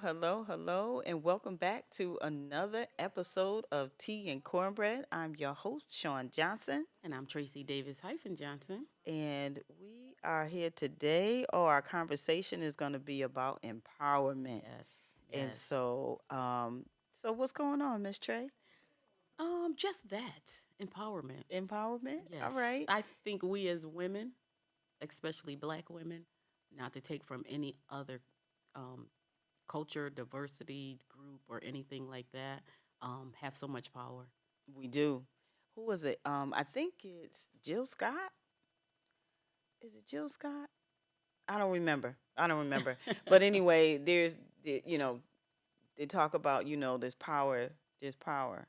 hello, hello, and welcome back to another episode of Tea and Cornbread. I'm your host, Shawne Johnson, And I'm Tracy Davis-Johnson. and we are here today. Oh, our conversation is going to be about empowerment. Yes, And yes. so what's going on, Miss Trey? Just that empowerment. Empowerment? All Yes, right. I think we as women, especially Black women, not to take from any other um, culture, diversity group, or anything like that, have so much power. We do. Who was it? I think it's Jill Scott. Is it Jill Scott? I don't remember. I don't remember. But anyway, they talk about, there's power.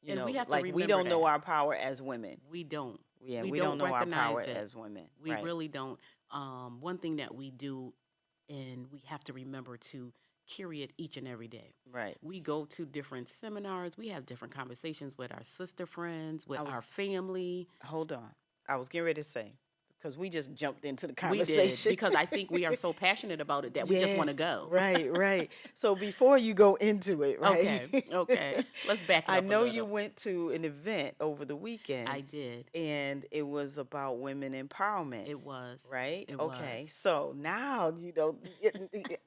And we have to Like we remember don't know that our power as women. we don't, Yeah, we we don't don't know our power recognize it. as women. We Right. really don't. One thing that we do, and we have to remember to carry it each and every day. Right. We go to different seminars, we have different conversations with our sister friends, with I our was family. hold on. I was getting ready to say because we just jumped into the We did conversation. because I think we are so passionate about it that we just Yeah, want to go. right, right. So before you go into it, right? Okay, okay. Let's back it I up a know you little. went to an event over the weekend I did. and it was about women empowerment, It was. right? It was. Okay. So now,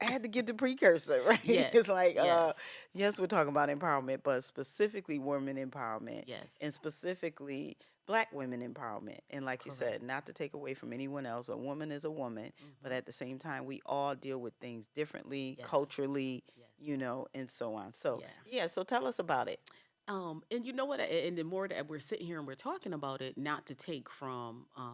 I had to give the precursor, right? Yes. It's like Yes. yes, we're talking about empowerment, but specifically women empowerment Yes. and specifically Black women empowerment. And like you said, Correct. not to take away from anyone else, a woman is a woman, but Mhm. at the same time, we all deal with things differently, Yes. culturally, Yes. and so on. So, Yeah. yeah, so tell us about it. And you know what? And the more that we're sitting here and we're talking about it, not to take from uh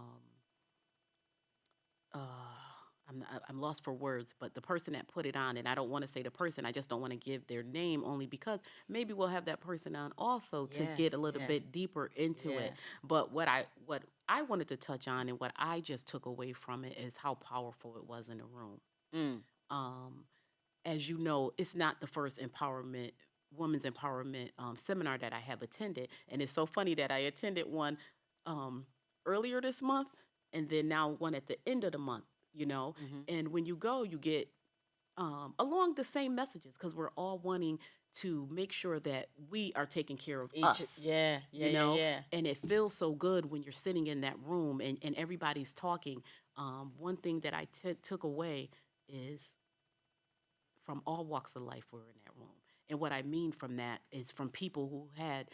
I'm lost for words, but the person that put it on, and I don't want to say the person, I just don't want to give their name only because maybe we'll have that person on also to Yeah, get a little yeah, bit deeper into yeah. it. But what I wanted to touch on and what I just took away from it is how powerful it was in the room. Mm, Um, as you know, it's not the first women's empowerment seminar that I have attended, and it's so funny that I attended one um, earlier this month, and then now one at the end of the month. You know, mm-hmm. and when you go, you get along the same messages because we're all wanting to make sure that we are taking care of Each, us. yeah, yeah, You yeah, know, yeah. and it feels so good when you're sitting in that room and everybody's talking. One thing that I took away is from all walks of life were in that room. And what I mean from that is from people who had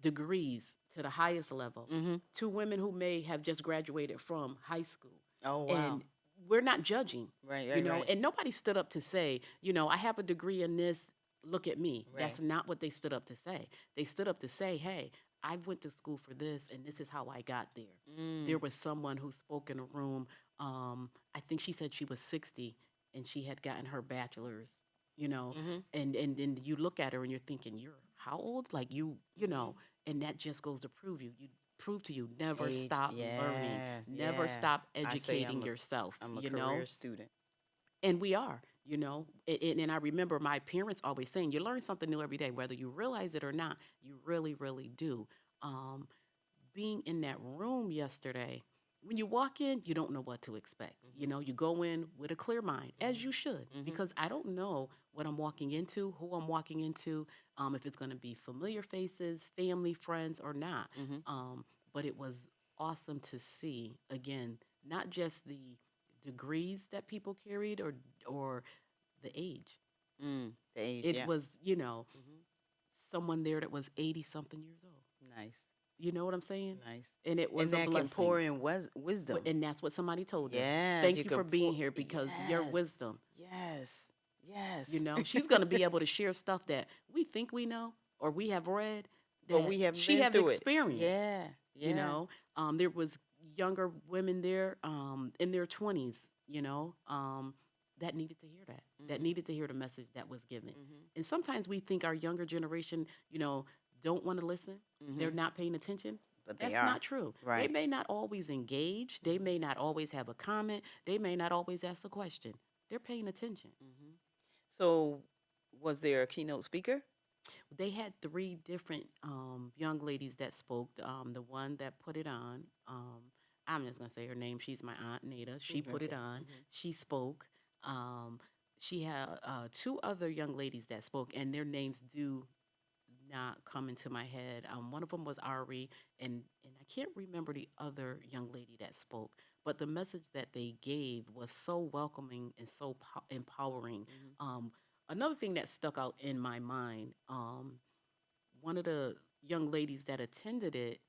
degrees to the highest level Mm-hmm. to women who may have just graduated from high school. Oh, wow. And we're not judging, Right, right, right, and nobody stood up to say, I have a degree in this, look at me. right. That's not what they stood up to say. They stood up to say, hey, I went to school for this and this is how I got there. There Mm, was someone who spoke in a room. I think she said she was 60 and she had gotten her bachelor's, you know, mm-hmm, and then you look at her and you're thinking, you're how old? Like mm-hmm. and that just goes to prove to you never Age, stop learning, yeah, never yeah. stop I say educating yourself, I'm a career student. and we are, and I remember my parents always saying, you learn something new every day, whether you realize it or not. You really, really do. um, Being in that room yesterday, when you walk in, you don't know what to expect. Mm-hmm, You go in with a clear mind, as you should, mm-hmm, because I don't know what I'm walking into, who I'm walking into, if it's going to be familiar faces, family, friends, or not. mm-hmm, But it was awesome to see, again, not just the degrees that people carried or the age. mm. The age, It yeah. was, Mm-hmm. someone there that was 80 something years old. Nice, You know what I'm saying? nice. And it And was a that can blessing. pour in wisdom. And that's what somebody told her. Yeah, Thank you you for can pour. being here because your Yes, wisdom, yes, yes. she's going to be able to share stuff that we think we know or we have read But that we have she been have through it. experienced. Yeah, You yeah. know, there was younger women there in their 20s, that needed to hear that Mm-hmm, needed to hear the message that was given. mm-hmm, And sometimes we think our younger generation, don't want to listen. mm-hmm. They're not paying attention. But they That's are. not true. They Right. may not always engage. They Mm-hmm, may not always have a comment. They may not always ask a question. They're paying attention. mm-hmm. So, was there a keynote speaker? They had three different young ladies that spoke. The one that put it on, I'm just gonna say her name. She's my aunt Nada. She Mhm, put it okay. on. Mm-hmm. She spoke. Um, she had two other young ladies that spoke, and their names do not come into my head. One of them was Ari, and I can't remember the other young lady that spoke. But the message that they gave was so welcoming and so empowering. Mhm. Um, Another thing that stuck out in my mind, one of the young ladies that attended it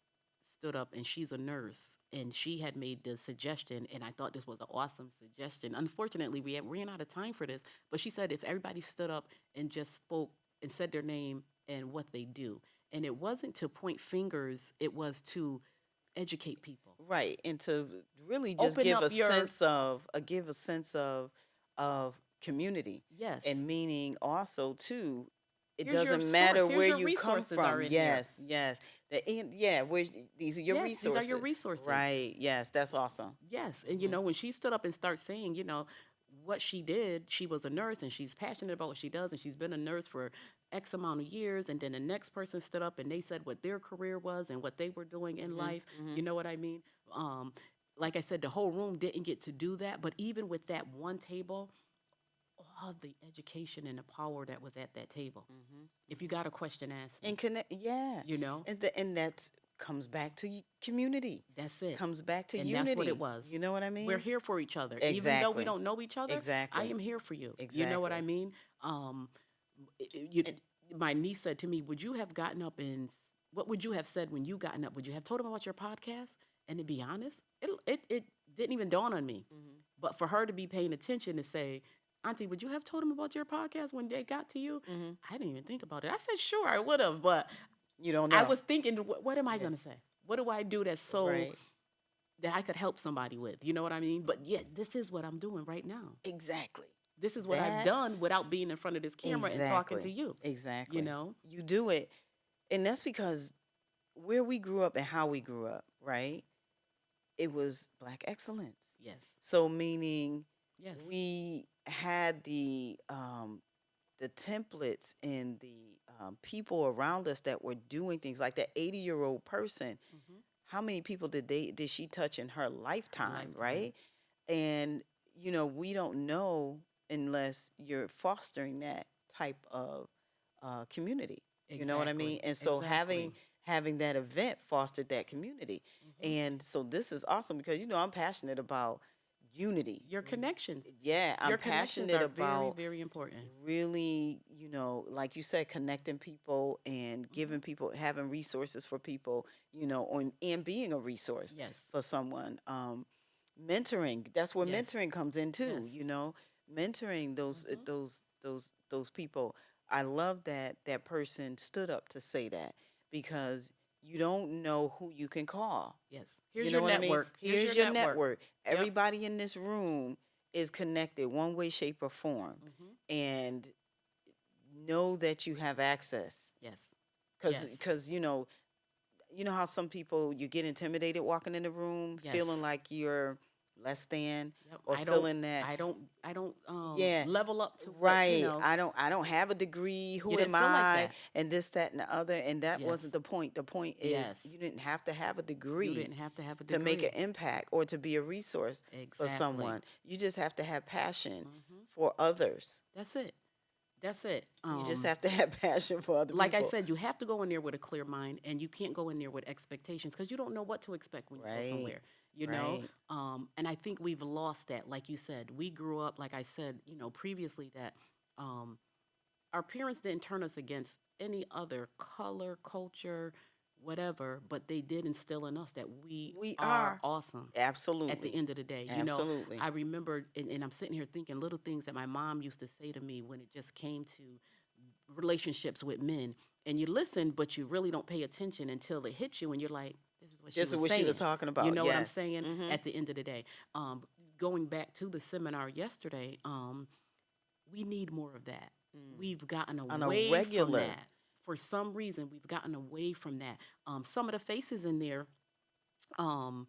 stood up, and she's a nurse, and she had made the suggestion, and I thought this was an awesome suggestion. Unfortunately, we ran out of time for this, but she said if everybody stood up and just spoke and said their name and what they do, and it wasn't to point fingers, it was to educate people, Right, and to really just open give up a your, sense of of community, yes, and meaning also too, it here's your doesn't source, matter here's where your you come resources are from. in there. Yes, yes. Yeah, where these are your Yes, these are your resources. resources. Right. Yes, that's awesome. Yes, and Mhm. when she stood up and started saying, what she did, she was a nurse and she's passionate about what she does, and she's been a nurse for X amount of years. And then the next person stood up and they said what their career was and what they were doing in Mhm. life. You Mhm. know what I mean? Um, like I said, the whole room didn't get to do that, but even with that one table, all the education and the power that was at that table. Mhm. If you Mhm. got a question, ask And me. connect, yeah. You know, And that comes back to community. that's it. Comes back to And that's what it unity. was. You know what I We're mean? here for each other. Even though we Exactly. don't know each other, I Exactly. am here for you. You know what I Exactly. mean? Um, you, And my niece said to me, "Would you have gotten up and what would you have said when you gotten up? Would you have told them about your podcast?" And to be honest, it didn't even dawn on me. mhm. But for her to be paying attention to say, "Auntie, would you have told them about your podcast when they got to you?" Mhm. I didn't even think about it. I said, "Sure, I would have," but You don't I know. was thinking, what am I Yeah. gonna say? What do I do that's so Right. that I could help somebody with? You know what I mean? But yet, this is what I'm doing right now. Exactly. This is what I've That done without being in front of this camera and talking to exactly. you. You Exactly. know? You do it, and that's because where we grew up and how we grew up, right? It was black excellence. Yes. So meaning Yes. we had the templates and the people around us that were doing things like that 80-year-old person. Hmm. How many people did she touch in her Her lifetime, lifetime. right? And we don't know unless you're fostering that type of community. You know what I mean? Exactly. And so having Exactly. having that event fostered that community. Hmm. And so this is awesome because I'm passionate about unity. Your connections. Yeah, I'm Your connections passionate are very, about very important. really, like you said, connecting people and Hmm. giving people, having resources for people, and being a resource Yes. for someone. Mentoring, that's where Yes. mentoring comes in too, Yes. mentoring Hmm. those people. I love that that person stood up to say that because you don't know who you can call. Yes. You Here's your know what I mean? network. Here's your Here's your network. network. Yep. Everybody in this room is connected one way, shape, or form. Hmm. And know that you have access. Yes. Cause, Yes. cause how some people you get intimidated walking in the room, feeling Yes. like you're less than, Yep. or feeling that, I don't yeah, level up to what, right. I don't have a degree. you Who didn't am feel like I? that. And this, that, and the other. And that Yes. wasn't the point. The point is Yes. you didn't have to have a You degree didn't have to have a to make an degree. impact or to be a resource for Exactly. someone. You just have to have passion Hmm. for others. That's it. That's it. You just have to have passion for other Like I people. said, you have to go in there with a clear mind, and you can't go in there with expectations because you don't know what to expect when you go Right. somewhere. Right. And I think we've lost that. Like you said, we grew up, like I said, previously that um, our parents didn't turn us against any other color, culture, whatever, but they did instill in us that we We are are. awesome at the Absolutely. end of the day. Absolutely. I remember, and I'm sitting here thinking little things that my mom used to say to me when it just came to relationships with men. And you listen, but you really don't pay attention until it hits you, and you're like, this is what she This is was what she was saying. talking You about. know what I'm Yes. saying? Mm-hmm. At the end of the day, going back to the seminar yesterday, we need more of that. Mm. We've gotten On a away from regular. that. For some reason, we've gotten away from that. Some of the faces in there, um,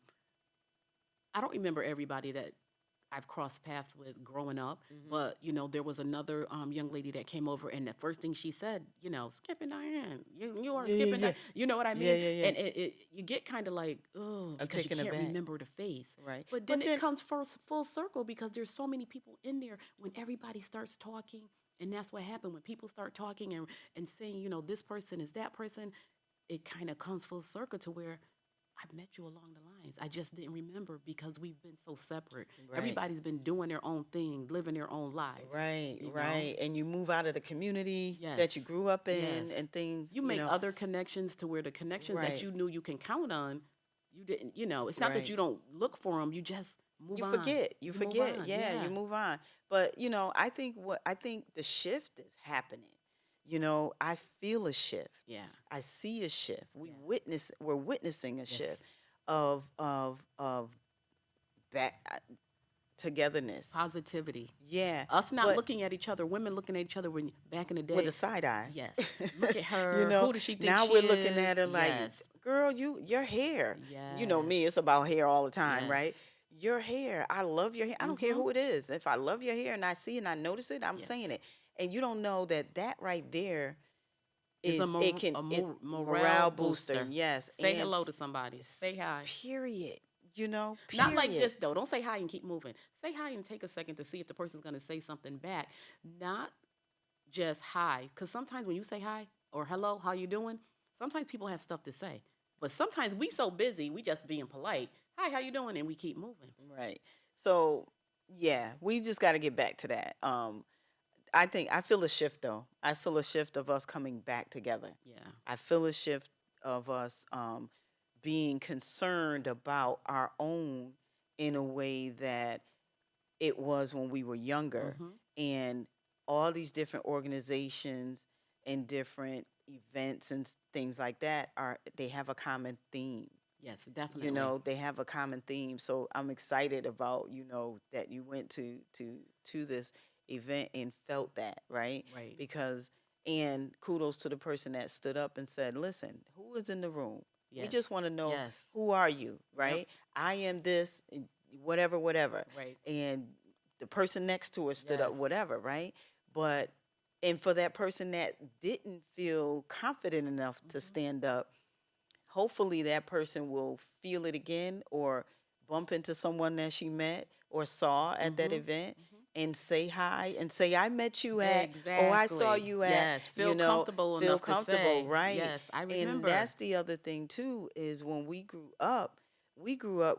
I don't remember everybody that I've crossed paths with growing up. Mhm. But there was another young lady that came over, and the first thing she said, Skipping Diane, you are Yeah, yeah, Skipping yeah. Diane. You know what I Yeah, mean? yeah, yeah. And you get kind of like, oh, I'm because you taken can't aback. remember the face. Right. But then But it then comes full circle because there's so many people in there when everybody starts talking. And that's what happened when people start talking and saying, this person is that person. It kind of comes full circle to where I've met you along the lines. I just didn't remember because we've been so separate. right. Everybody's been doing their own thing, living their own lives, Right, you know? right. And you move out of the community that you Yes. grew up Yes. in and things, You make other connections to where the connections that Right, you knew you can count on, you didn't, it's not that right. you don't look for them, you just move You on. forget. You You move forget. on. Yeah, you Yeah. move on. But I think the shift is happening. I feel a shift. Yeah. I see a shift. Yeah. We're witnessing a Yes. shift of back togetherness. Positivity. Yeah, Us not but looking at each other, women looking at each other when back in the with a day. side eye. Yes. Look at you her. know, Who does she think now she we're looking at is? her like, Yes. girl, your hair. You know me, it's Yes. about hair all the time, right? Yes. Your hair. I love your hair. I don't care Mhm. who it is. If I love your hair and I see and I notice it, I'm saying Yes. it. And you don't know that right there Is a is it can it morale morale booster. booster. Yes, Say and hello to somebody. s- Say hi. period. Not like Period. this though. Don't say hi and keep moving. Say hi and take a second to see if the person's going to say something back. Not just hi, cuz sometimes when you say hi or hello, how you doing? Sometimes people have stuff to say. But sometimes we so busy, we just being polite. Hi, how you doing? And we keep moving. Right. So yeah, we just got to get back to that. I think I feel a shift though. I feel a shift of us coming back together. Yeah. I feel a shift of us being concerned about our own in a way that it was when we were younger. Mhm. And all these different organizations and different events and things like that they have a common theme. Yes, definitely. They have a common theme. So I'm excited about, that you went to this event and felt that, right? Right. Because and kudos to the person that stood up and said, "Listen, who is in the room? We just Yes. want to know Yes. who are you, Yep. right? I am this, and whatever, whatever." Right. And the person next to her stood up, Yes. whatever, right? But and for that person that didn't feel confident enough to Mhm. stand up, hopefully that person will feel it again or bump into someone that she met or saw at that Mhm. event Mhm. and say hi and say, "I met you at, oh, I saw Exactly. you at," Yes. Feel comfortable feel enough to comfortable, say, right? yes, I And remember. that's the other thing too, is when we grew up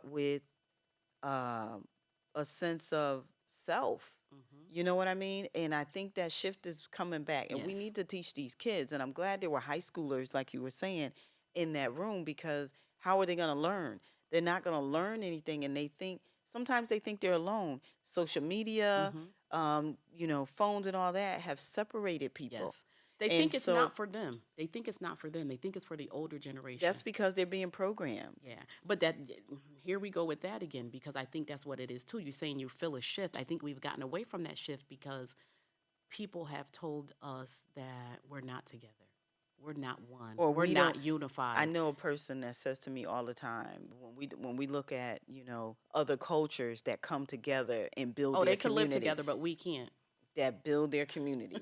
with um, a sense of self. Mhm. You know what I mean? And I think that shift is coming back. And we Yes. need to teach these kids. And I'm glad there were high schoolers, like you were saying, in that room because how are they going to learn? They're not going to learn anything. And sometimes they think they're alone. Social media, Mhm. phones and all that have separated people. Yes. They And think it's so not for them. They think it's not for them. They think it's for the older that's generation. because they're being programmed. Yeah. But here we go with that again because I think that's what it is too. You're saying you feel a shift. I think we've gotten away from that shift because people have told us that we're not together. We're not one. Or We're we don't. not I unified. know a person that says to me all the time when we look at other cultures that come together and build Oh, their they could live community, together, but we can't.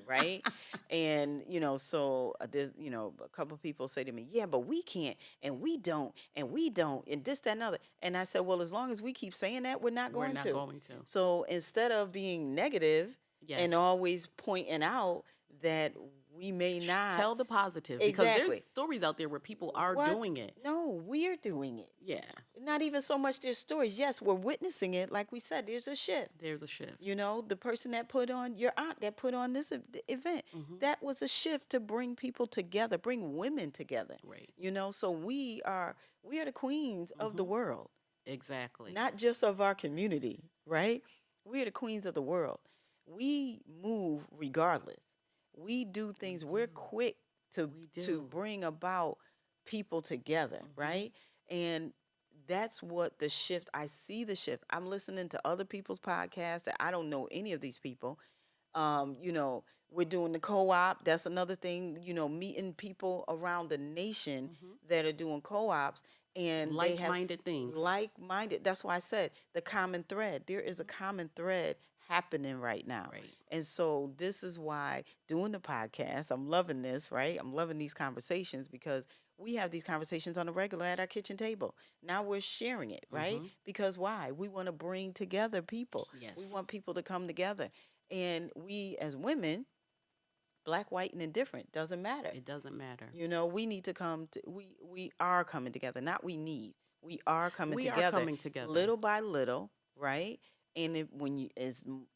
right? And so there's a couple of people say to me, "Yeah, but we can't, and we don't, and this, that, and other." And I said, "Well, as long as we keep saying that, we're not We're going not to." going to. So instead of being negative and Yes. always pointing out that we may not Tell the positive because there's exactly. stories out there where people are What? doing it. No, we're doing it. Yeah, Not even so much their stories. Yes, we're witnessing it. Like we said, there's a shift. there's a shift. The person that put on your aunt that put on this event, Hmm. that was a shift to bring people together, bring women together. Right. So we are the queens of the Hmm. world, Exactly. not just of our community, right? We are the queens of the world. We move regardless. We do We things. We're do. quick to We to do. bring about people together, Hmm. right? And that's what the shift. I see the shift. I'm listening to other people's podcasts that I don't know any of these people. We're doing the co-op. That's another thing. Meeting people around the nation Hmm. that are doing co-ops, and they have Like-minded things. like-minded. That's why I said the common thread. There is a common thread happening right now. Right. And so this is why doing the podcast, I'm loving this, right? I'm loving these conversations because we have these conversations on the regular at our kitchen table. Now we're sharing it, right? Mm-hmm. Because why? We want to bring together people. We Yes. want people to come together. And we as women, black, white, and indifferent, doesn't matter. It doesn't matter. We need to come to we are coming together. Not we need. We are coming We are together coming together. little by little, right? And when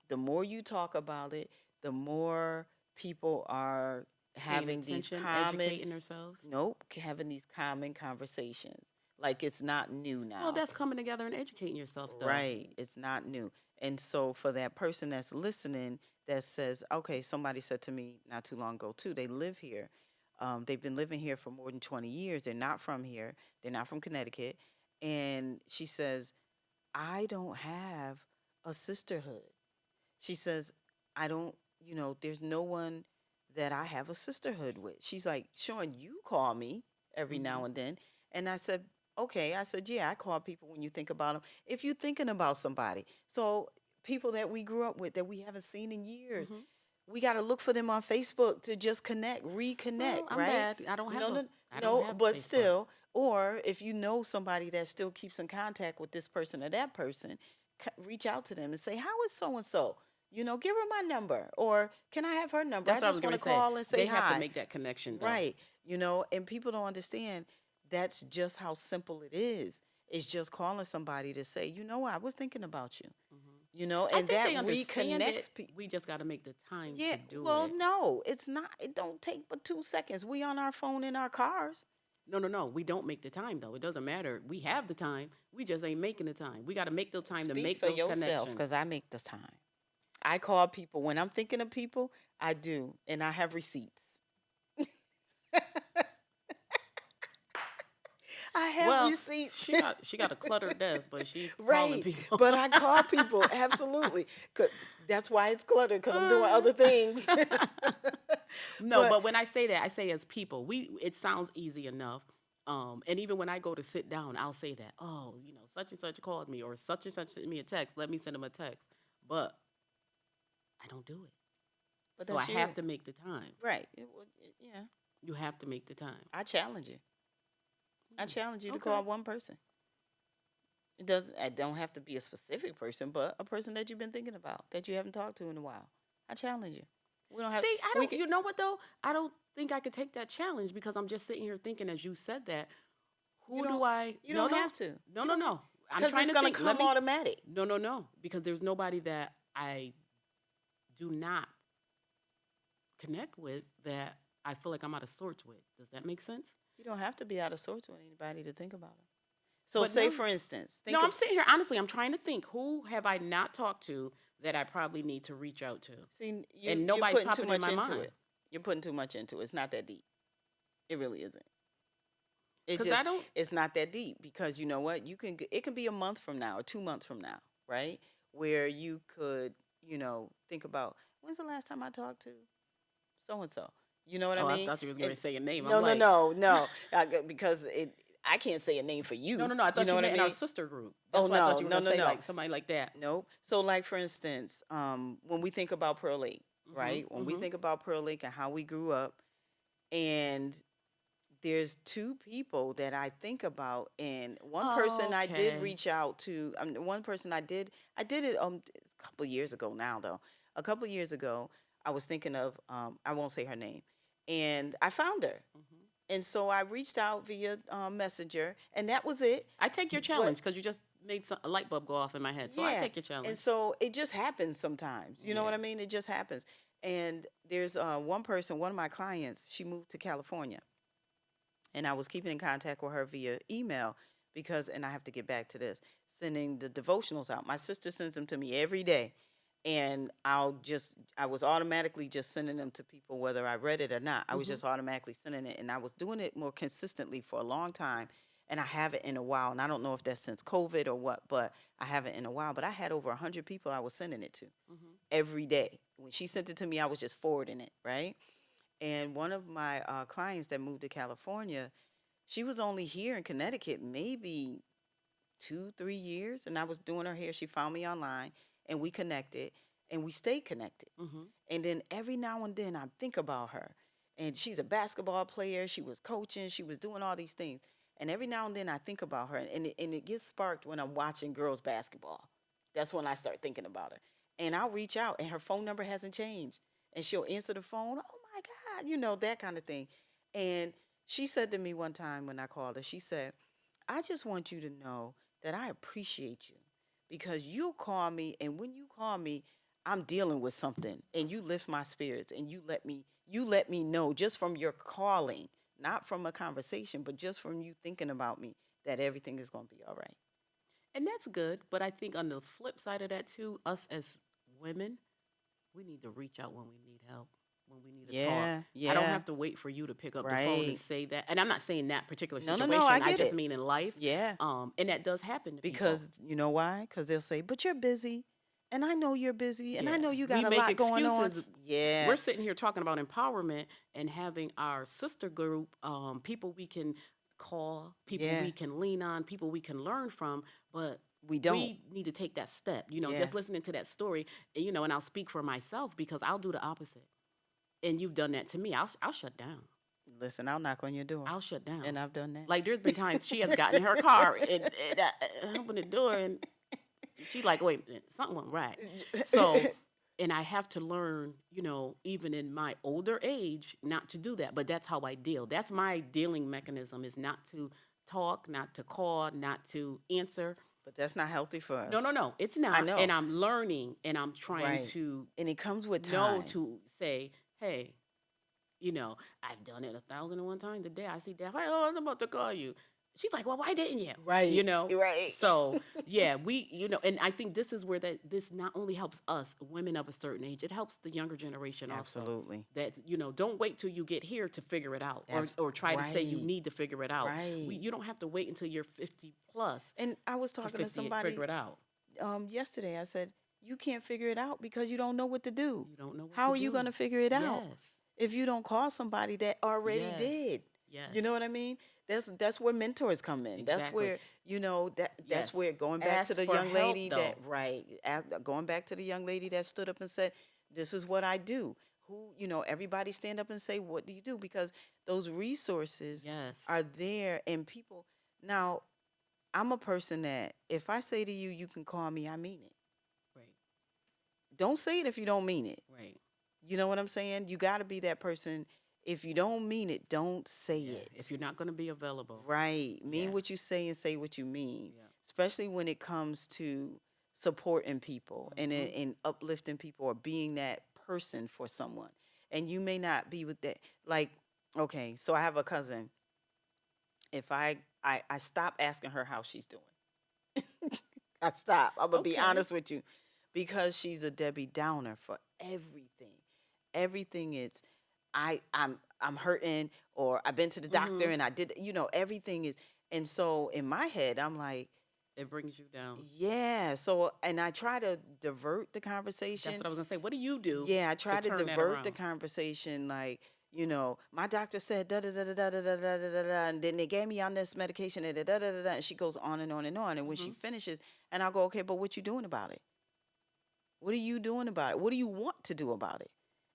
the more you talk about it, the more people are Paying having these attention, common educating ourselves. nope, having these common conversations. Like it's not new Well, now. that's coming together and educating yourself, though. Right. It's not new. And so for that person that's listening that says, okay, somebody said to me not too long ago too, they live here. They've been living here for more than 20 years. They're not from here. They're not from Connecticut. And she says, I don't have a sisterhood. She says, I don't, there's no one that I have a sisterhood with. She's like, Shawne, you call me every Mm-hmm. now and then. And I said, okay. I said, yeah, I call people when you think about them. If you're thinking about somebody. So people that we grew up with that we haven't seen in years, Mm-hmm. we got to look for them on Facebook to just connect, reconnect, Well, I'm right? bad. I don't have No, a. no, I don't no, have but Facebook. still, or if you know somebody that still keeps in contact with this person or that person, reach out to them and say, how is so and so? Give her my number, or can I have her number? I That's what I was just going want to to say. call and say They have to hi. make that connection, though. Right. And people don't understand that's just how simple it is. It's just calling somebody to say, I was thinking about you, Hmm. I and think that they understand it. reconnects people. We just got to make the time Yeah, to do well, it. no, it's not. It don't take but 2 seconds. We on our phone in our cars. No, no, no. We don't make the time, though. It doesn't matter. We have the time. We just ain't making the time. We got to make the time to Speak make for those yourself, connections. because I make the time. I call people when I'm thinking of people. I do, and I have receipts. I have Well, receipts. she got a cluttered desk, but she calling Right. people. But I call people, absolutely. 'Cause that's why it's cluttered, because I'm doing other things. No, But but when I say that, I say as people, it sounds easy enough. And even when I go to sit down, I'll say that, oh, such and such called me, or such and such sent me a text. Let me send them a text. But I don't do it. but So I that's have you. to make the time. Right. Yeah. You have to make the time. I challenge you. I Mm, challenge you to okay. call one person. It don't have to be a specific person, but a person that you've been thinking about that you haven't talked to in a while. I challenge you. We don't have See, I we don't, can you know what though? I don't think I could take that challenge because I'm just sitting here thinking as you said that, you who don't do I, you no, don't no, have to. no, You no, don't have no. I'm because trying it's to gonna think. come automatic. No, no, no. Because there's nobody that I do not connect with that I feel like I'm out of sorts with. Does that make sense? You don't have to be out of sorts with anybody to think about them. So But say no, for instance, think no, I'm of sitting here honestly. I'm trying to think who have I not talked to that I probably need to reach out to, see and you're nobody's putting too popping in much my into mind it. You're putting too much into it. It's not that deep. It really isn't. It because I just don't. it's not that deep because you know what? It can be a month from now or 2 months from now, right? Where you could, think about when's the last time I talked to so and so. You know what I Oh, I mean? thought you was going And to say a name. I'm no, no, like, no, no, because I can't say a name for no, you. no, no. I You thought know you what I meant in our mean? sister group. Oh That's why I thought no, you were no, going to no, say no. like somebody like that. Nope. So like for instance, when we think about Pearl Lake, Mhm, right? When we mhm. think about Pearl Lake and how we grew up, and there's two people that I think about, and one person I did Okay. reach out to. One person I did it a couple years ago now though. A couple years ago, I was thinking of I won't say her name, and I found her, Mhm. and so I reached out via Messenger, and that was it. I take your But challenge because you just made a light bulb go off in my head. So I yeah, take your and challenge. so it just happens sometimes. You know what Yeah. I mean? It just happens. And there's one person, one of my clients. She moved to California, and I was keeping in contact with her via email because, and I have to get back to this, sending the devotionals out. My sister sends them to me every day, and I was automatically just sending them to people whether I read it or not. I was Mhm. just automatically sending it, and I was doing it more consistently for a long time, and I haven't in a while. And I don't know if that's since COVID or what, but I haven't in a while. But I had over 100 people I was sending it to Mhm. every day. When she sent it to me, I was just forwarding it, right? And one of my clients that moved to California, She was only here in Connecticut maybe 2, 3 years, and I was doing her hair. She found me online, and we connected, and we stayed connected. Mm-hmm. And then every now and then I think about her, and she's a basketball player. She was coaching. She was doing all these things. And every now and then I think about her, and it gets sparked when I'm watching girls basketball. That's when I start thinking about her. And I'll reach out, and her phone number hasn't changed. And she'll answer the phone. Oh my God, that kind of thing. And she said to me one time when I called her, she said, I just want you to know that I appreciate you because you call me, and when you call me, I'm dealing with something, and you lift my spirits, and you let me know just from your calling, not from a conversation, but just from you thinking about me, that everything is going to be all right. And that's good. But I think on the flip side of that too, us as women, we need to reach out when we need help, when we need to talk. Yeah, I don't yeah, have to wait for you to pick up the phone and right. say that. And I'm not saying that particular No, no, no, I situation. I get just it. mean in life. Yeah, And that does happen to people. because you know why? Because they'll say, but you're busy, and I know you're busy, and I Yeah, know you we got a make lot going on. excuses. Yeah, We're sitting here talking about empowerment and having our sister group, people we can call, people yeah, we can lean on, people we can learn from, but we don't. we need to take that step. Yeah. Just listening to that story, and I'll speak for myself because I'll do the opposite. And you've done that to me. I'll shut down. Listen, I'll knock on your door, I'll shut down. and I've done that. Like there's been times she has gotten in her car and I open the door and she's like, wait a minute, something went right. So, and I have to learn, even in my older age, not to do that. But that's how I deal. That's my dealing mechanism is not to talk, not to call, not to answer. But that's not healthy for No, no, us. no, it's I not. And know. I'm learning and I'm trying Right. to And it comes with know time. to say, hey, I've done it 1,001 times a day. I see that. Oh, I was about to call you. She's like, well, why didn't you? You Right. know. Right. So yeah, and I think this is where this not only helps us women of a certain age, it helps the younger generation also. Absolutely. That don't wait till you get here to figure it out, or try to say you Right. need to figure it out. Right. You don't have to wait until you're 50 plus And I was to talking to 50 figure somebody it out. yesterday. I said, you can't figure it out because you don't know what to do. You don't know what How to are you going do. to figure it out Yes. if you don't call somebody that already Yes. did? You know Yes. what I mean? That's where mentors come in. That's Exactly. where, that's Yes. where, going back to Ask the for young help lady though. going back to the young lady that stood up and said, this is what I do. Everybody stand up and say, what do you do? Because those resources Yes. are there, and people. Now, I'm a person that if I say to you, you can call me, I mean it. Right. Don't say it if you don't mean it. Right. You know what I'm saying? You got to be that person. If you don't mean it, don't say Yeah. it. If you're not going to be available. Right. Yeah. Mean what you say and say what you mean, Yeah. especially when it comes to supporting people Mhm. and uplifting people or being that person for someone. And you may not be with that. Like, okay, so I have a cousin. If I stop asking her how she's doing, I stop. I'm gonna be Okay. honest with you, because she's a Debbie Downer for everything. Everything is, I'm hurting, or I've been to the doctor Mhm. and I did, everything is. And so in my head, I'm like, It brings you down. yeah. So, and I try to divert the That's conversation. what I was gonna say. What do you do Yeah, I to try to turn that divert the around? conversation, like, my doctor said da da da da da da da da da da da, and then they gave me on this medication, and da da da da da, and she goes on and on and on. And when she Mhm. finishes, and I'll go, okay, but what you doing about it? What are you doing about it? What do you want to do about it?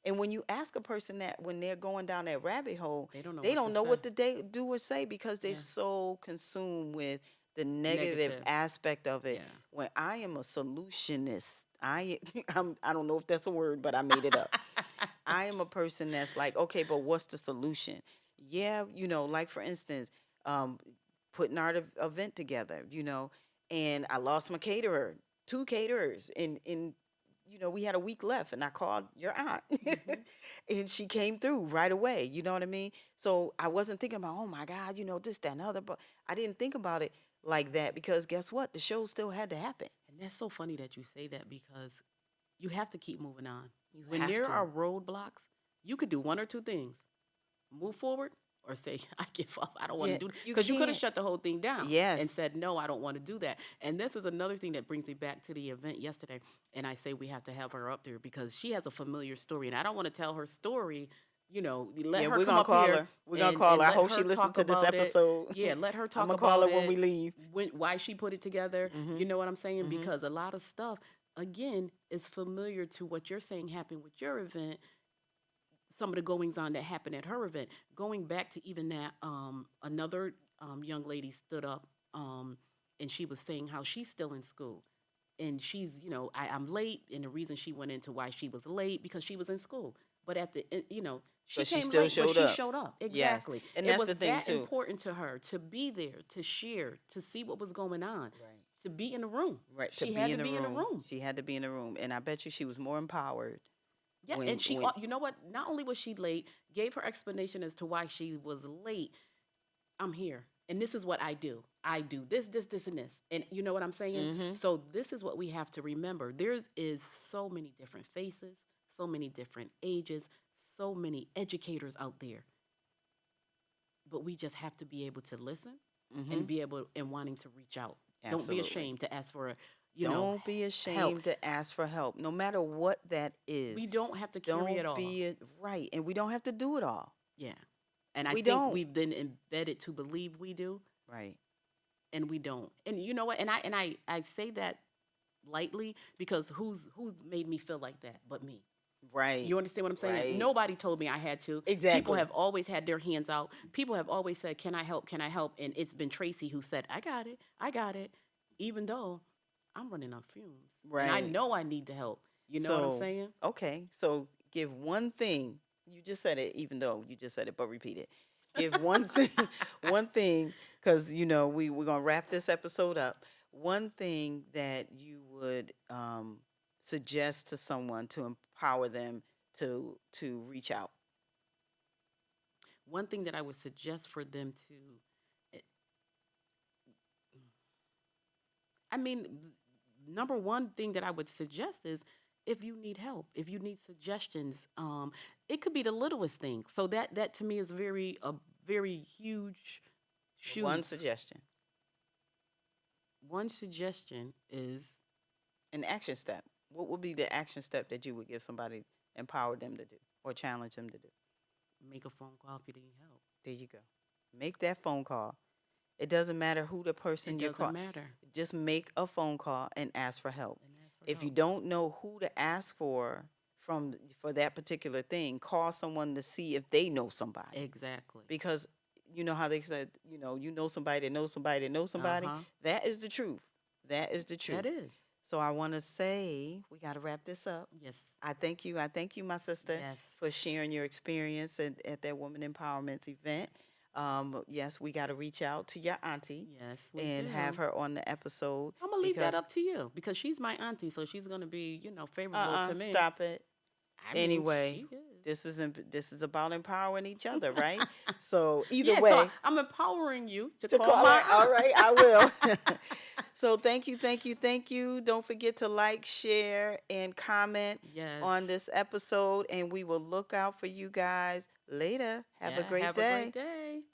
And when you ask a person that, when they're going down that rabbit hole, They don't know they what don't to know say. what to do or say, because they're Yeah. so consumed with the negative Negative. aspect of it. Yeah. When I am a solutionist, I don't know if that's a word, but I made it up. I am a person that's like, okay, but what's the solution? Yeah, like for instance, um, putting our event together, and I lost my caterer, two caterers, in we had a week left, and I called your aunt, Mhm. and she came through right away. You know what I mean? So I wasn't thinking about, oh my God, this, that, and other, but I didn't think about it like that, because guess what? The show still had to happen. And that's so funny that you say that because you have to keep moving on. You When have there to. are roadblocks, you could do one or two things: move forward or say, I give up. I don't want to Yeah, do it. you Because you could have can't. shut the whole thing down and Yes. said, no, I don't want to do that. And this is another thing that brings me back to the event yesterday. And I say we have to have her up there because she has a familiar story. And I don't want to tell her story let Yeah, her we're come gonna up call here her. We're gonna call and her. I let hope she her listened talk to this about it. episode. Yeah, let her I'm talk gonna call her about when we it, leave. why she put it together. Mm-hmm. You know what I'm saying? Mm-hmm. Because a lot of stuff, again, is familiar to what you're saying happened with your event, some of the goings on that happened at her event. Going back to even that, another young lady stood up, and she was saying how she's still in school. And I'm late. And the reason she went into why she was late because she was in school. But at the end, she But she came still late, but showed she up. showed up. Yes, Exactly. and It that's was the thing that too. important to her to be there, to share, to see what was going on, Right. to be in the room. Right. To She be had in to the be in the room. room. She had to be in the room, and I bet you she was more empowered Yeah, and when. you know what? Not only was she late, gave her explanation as to why she was late. I'm here, and this is what I do. I do this, and this, and you know what I'm saying. Mm-hmm. So this is what we have to remember. There's is so many different faces, so many different ages, so many educators out there, but we just have to be able to listen Mm-hmm. and be able and wanting to reach out. Don't be Absolutely. ashamed to ask for, Don't be help. ashamed to ask for help, no matter what that is. We don't have to carry Don't it all. be right, and we don't have to do it all. Yeah. And I We think don't. we've been embedded to believe we do, Right. and we don't. And you know what? And I say that lightly because who's made me feel like that but me? Right. You understand what I'm saying? Right. Nobody told me I had to. People Exactly. have always had their hands out. People have always said, "Can I help? Can I help?" And it's been Tracy who said, "I got it. I got it." Even though I'm running on fumes and I Right. know I need the help. You know what I'm So, saying? okay. So give one thing. You just said it, even though you just said it, but repeat it. Give one thing, one thing, because we're gonna wrap this episode up. One thing that you would suggest to someone to empower them to reach out. One thing that I would suggest for them to eh, I mean, number one thing that I would suggest is if you need help, if you need suggestions, it could be the littlest thing. So that to me is very huge One shoes. suggestion, One suggestion is an action step. What would be the action step that you would give somebody, empower them to do, or challenge them to do? make a phone call if you need help. There you go. Make that phone call. It doesn't matter who the It person you're doesn't call. matter. Just make a phone call and ask for help. And ask for If you help. don't know who to ask for that particular thing, call someone to see if they know somebody. Exactly. Because you know how they said, you know somebody that knows somebody that knows somebody. Uh-huh. That is the truth. That is the truth. That is. So I want to say we got to wrap this up. Yes. I thank you. I thank you, my sister, Yes. for sharing your experience at that Woman Empowerment event. Yes, we got to reach out to your auntie Yes, we and do. have her on the episode. I'm gonna leave that Because up to you because she's my auntie, so she's gonna be, favorable to me. stop it. I mean, Anyway, she is. this is about empowering each other, right? So either Yeah, so way, I'm empowering you to to call call my her. All aunt. right, I will. So thank you, thank you, thank you. Don't forget to like, share, and comment on Yes. this episode, and we will look out for you guys later. Have a Yeah, great have a great day. day.